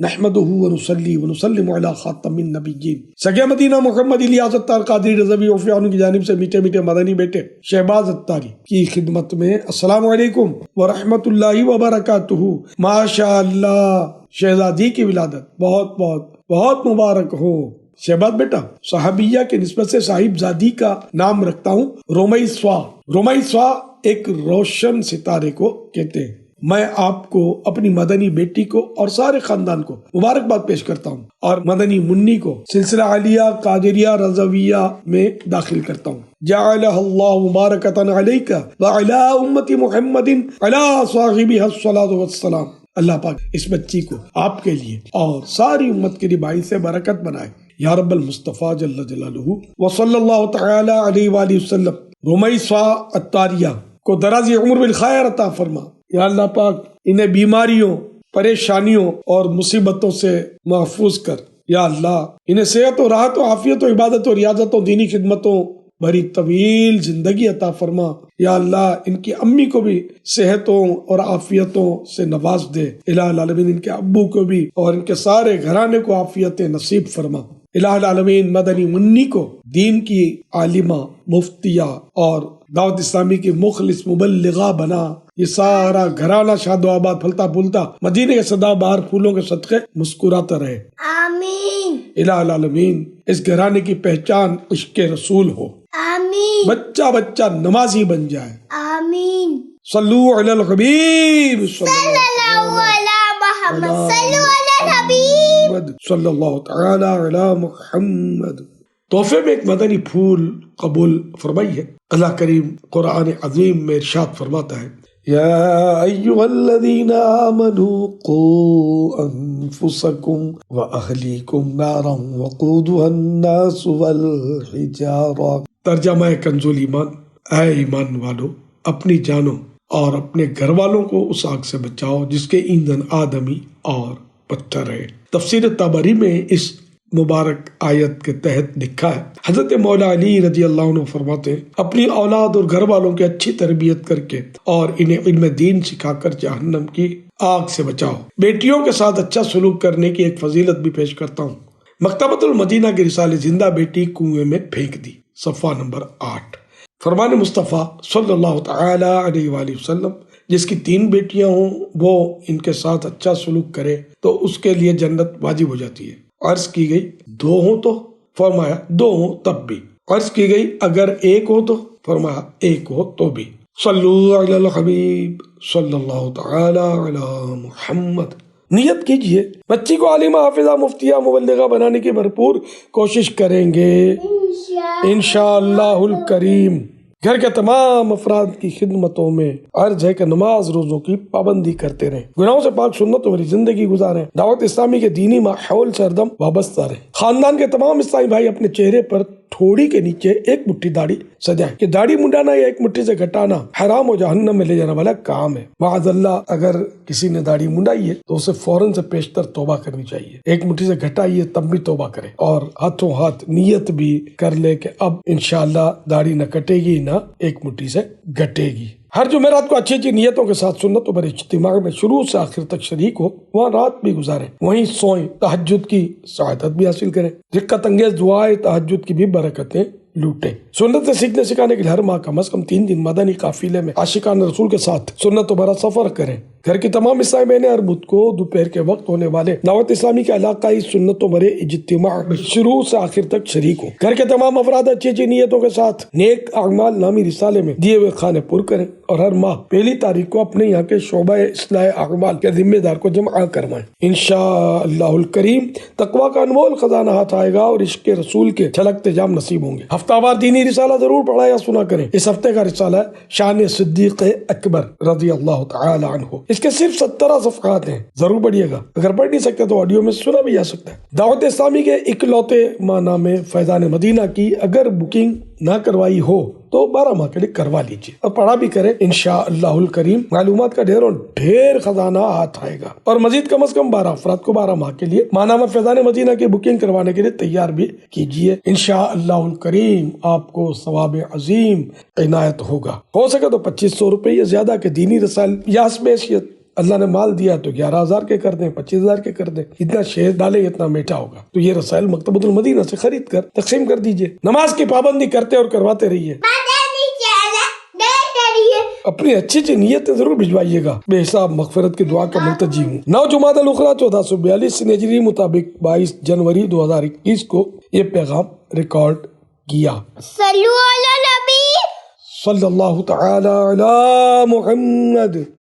نحمده ونصلي ونسلم علی خاتم النبیین۔ سگے مدینہ محمد الیاس عطار قادری رضوی عرفی عنہ کی جانب سے میٹھے میٹھے مدنی بیٹے شہباز عطاری کی خدمت میں السلام علیکم ورحمۃ اللہ وبرکاتہ۔ ماشاء اللہ شہزادی کی ولادت بہت بہت بہت مبارک ہو۔ شہباز بیٹا صحابیہ کے نسبت سے صاحب زادی کا نام رکھتا ہوں رومیسوا۔ رومیسوا ایک روشن ستارے کو کہتے ہیں۔ میں آپ کو اپنی مدنی بیٹی کو اور سارے خاندان کو مبارکباد پیش کرتا ہوں اور مدنی منی کو سلسلہ عالیہ قادریہ رضویہ میں داخل کرتا ہوں۔ جعلہ اللہ مبارکۃ علیک وعلی امت محمد علی صاحبہ الصلاۃ والسلام۔ اللہ پاک اس بچی کو آپ کے لیے اور ساری امت کے لیے باعث سے برکت بنائے یا رب المصطفیٰ جل جلالہ وصلی اللہ تعالی علیہ وآلہ وسلم۔ رومیسوا عطاریہ کو درازی عمر بالخیر عطا فرما یا اللہ پاک، انہیں بیماریوں، پریشانیوں اور مصیبتوں سے محفوظ کر یا اللہ، انہیں صحت و راحت و عافیت و عبادت و ریاضت و دینی خدمتوں بھری طویل زندگی عطا فرما یا اللہ۔ ان کی امی کو بھی صحتوں اور عافیتوں سے نواز دے الہ العالمین، ان کے ابو کو بھی اور ان کے سارے گھرانے کو عافیت نصیب فرما الہ العالمین۔ مدنی منی کو دین کی عالمہ، مفتیہ اور دعوت اسلامی کی مخلص مبلغہ بنا۔ یہ سارا گھرانہ شاد و آباد پھلتا پھولتا مدینے کے صدا بہار پھولوں کے صدقے مسکراتا رہے، آمین۔ الہ العالمین اس گھرانے کی پہچان عشق رسول ہو، آمین۔ بچہ بچہ نمازی بن جائے، آمین۔ صلو علی الحبیب صلی اللہ تعالی علی محمد۔ تحفے میں ایک مدنی پھول قبول فرمائیے۔ اللہ کریم قرآن عظیم میں ارشاد فرماتا ہے، یا ایھا الذین آمنوا قوا انفسکم واہلیکم نارا وقودھا الناس والحجارہ۔ ترجمہ کنزول ایمان، اے ایمان والو، اپنی جانوں اور اپنے گھر والوں کو اس آگ سے بچاؤ جس کے ایندھن آدمی اور پتھر ہے۔ تفسیر طبری میں اس مبارک آیت کے تحت لکھا ہے، حضرت مولا علی رضی اللہ عنہ فرماتے ہیں، اپنی اولاد اور گھر والوں کی اچھی تربیت کر کے اور انہیں علم دین سکھا کر جہنم کی آگ سے بچاؤ۔ بیٹیوں کے ساتھ اچھا سلوک کرنے کی ایک فضیلت بھی پیش کرتا ہوں۔ مکتبۃ المدینہ کی رسالے زندہ بیٹی کنویں میں پھینک دی، صفحہ نمبر 8۔ فرمان مصطفیٰ صلی اللہ تعالی علیہ وآلہ وسلم، جس کی 3 بیٹیاں ہوں وہ ان کے ساتھ اچھا سلوک کرے تو اس کے لیے جنت واجب ہو جاتی ہے۔ عرض کی گئی 2 ہوں تو؟ فرمایا 2 ہوں تب بھی۔ عرض کی گئی اگر 1 ہو تو؟ فرمایا 1 ہو تو بھی۔ صلو علی الحبیب صلی اللہ تعالی علی محمد۔ نیت کیجئے بچی کو عالمہ، حافظہ، مفتیہ، مبلغہ بنانے کی بھرپور کوشش کریں گے انشاءاللہ الکریم۔ گھر کے تمام افراد کی خدمتوں میں عرض ہے کہ نماز روزوں کی پابندی کرتے رہیں، گناہوں سے پاک سنت والی زندگی گزاریں، دعوت اسلامی کے دینی ماحول سے ہردم وابستہ رہیں۔ خاندان کے تمام اسلامی بھائی اپنے چہرے پر تھوڑی کے نیچے 1 مٹھی داڑھی سجائیں کہ داڑھی منڈانا یا 1 مٹھی سے گھٹانا حرام و جہنم میں لے جانے والا کام ہے۔ معاذ اللہ، اگر کسی نے داڑھی منڈائی ہے تو اسے فوراً سے پیشتر توبہ کرنی چاہیے۔ 1 مٹھی سے گھٹائی ہے تب بھی توبہ کرے اور ہاتھوں ہاتھ نیت بھی کر لے کہ اب انشاءاللہ داڑھی نہ کٹے گی نہ 1 مٹھی سے گھٹے گی۔ ہر جمعرات کو اچھی اچھی نیتوں کے ساتھ سنت پر اجتماع میں شروع سے آخر تک شریک ہو، وہاں رات بھی گزاریں، وہیں سوئیں، تہجد کی سعادت بھی حاصل کریں، دقت انگیز دعائیں تہجد کی بھی برکتیں لوٹیں۔ سنت سے سیکھنے سکھانے کے لیے ہر ماہ کم از کم 3 دن مدنی قافلے میں عاشقان رسول کے ساتھ سنت و برا سفر کریں۔ گھر کی تمام اسلامی بہنیں ہر بدھ کو دوپہر کے وقت ہونے والے دعوت اسلامی کے علاقائی سنت و برے اجتماع میں شروع سے آخر تک شریک ہوں۔ گھر کے تمام افراد اچھی اچھی نیتوں کے ساتھ نیک اعمال نامی رسالے میں دیے ہوئے خانے پر کریں اور ہر ماہ 1 تاریخ کو اپنے یہاں کے شعبہ اصلاح اعمال کے ذمہ دار کو جمع کروائیں۔ انشاءاللہ الکریم تقویٰ کا انمول خزانہ ہاتھ آئے گا اور عشق رسول کے چھلکتے جام نصیب ہوں گے۔ ہفتہ وار دینی رسالہ ضرور پڑھا یا سنا کریں۔ اس ہفتے کا رسالہ ہے شان صدیق اکبر رضی اللہ تعالی عنہ۔ اس کے صرف 17 صفحات ہیں، ضرور پڑھیے گا۔ اگر پڑھ نہیں سکتے تو آڈیو میں سنا بھی جا سکتا ہے۔ دعوت اسلامی کے اکلوتے ماہ میں فیضان مدینہ کی اگر بکنگ نہ کروائی ہو تو 12 ماہ کے لیے کروا لیجیے اور پڑھا بھی کریں انشاءاللہ الکریم۔ معلومات کا ڈھیر خزانہ ہاتھ آئے گا اور مزید کم از کم 12 افراد کو 12 ماہ کے لیے ماہنامہ فیضان مدینہ کی بکنگ کروانے کے لیے تیار بھی کیجیے۔ انشاءاللہ الکریم آپ کو ثواب عظیم عنایت ہوگا۔ ہو سکے تو 2500 روپے یا زیادہ کے دینی رسائل یا حسب حیثیت اللہ نے مال دیا تو 11,000 کے کر دیں، 25,000 کے کر دیں، اتنا شہد ڈالے اتنا میٹھا ہوگا. تو یہ رسائل مکتبۃ المدینہ سے خرید کر تقسیم کر دیجئے. نماز کی پابندی کرتے اور کرواتے رہیے. اپنی اچھی نیتیں ضرور بھجوائیے گا. بے حساب مغفرت کی دعا کا مرتجی ہوں. 9 جمادی الاخری 1442 ہجری مطابق 22 جنوری 2021 کو یہ پیغام ریکارڈ کیا. صلو علی نبی صلی اللہ تعالی علی محمد.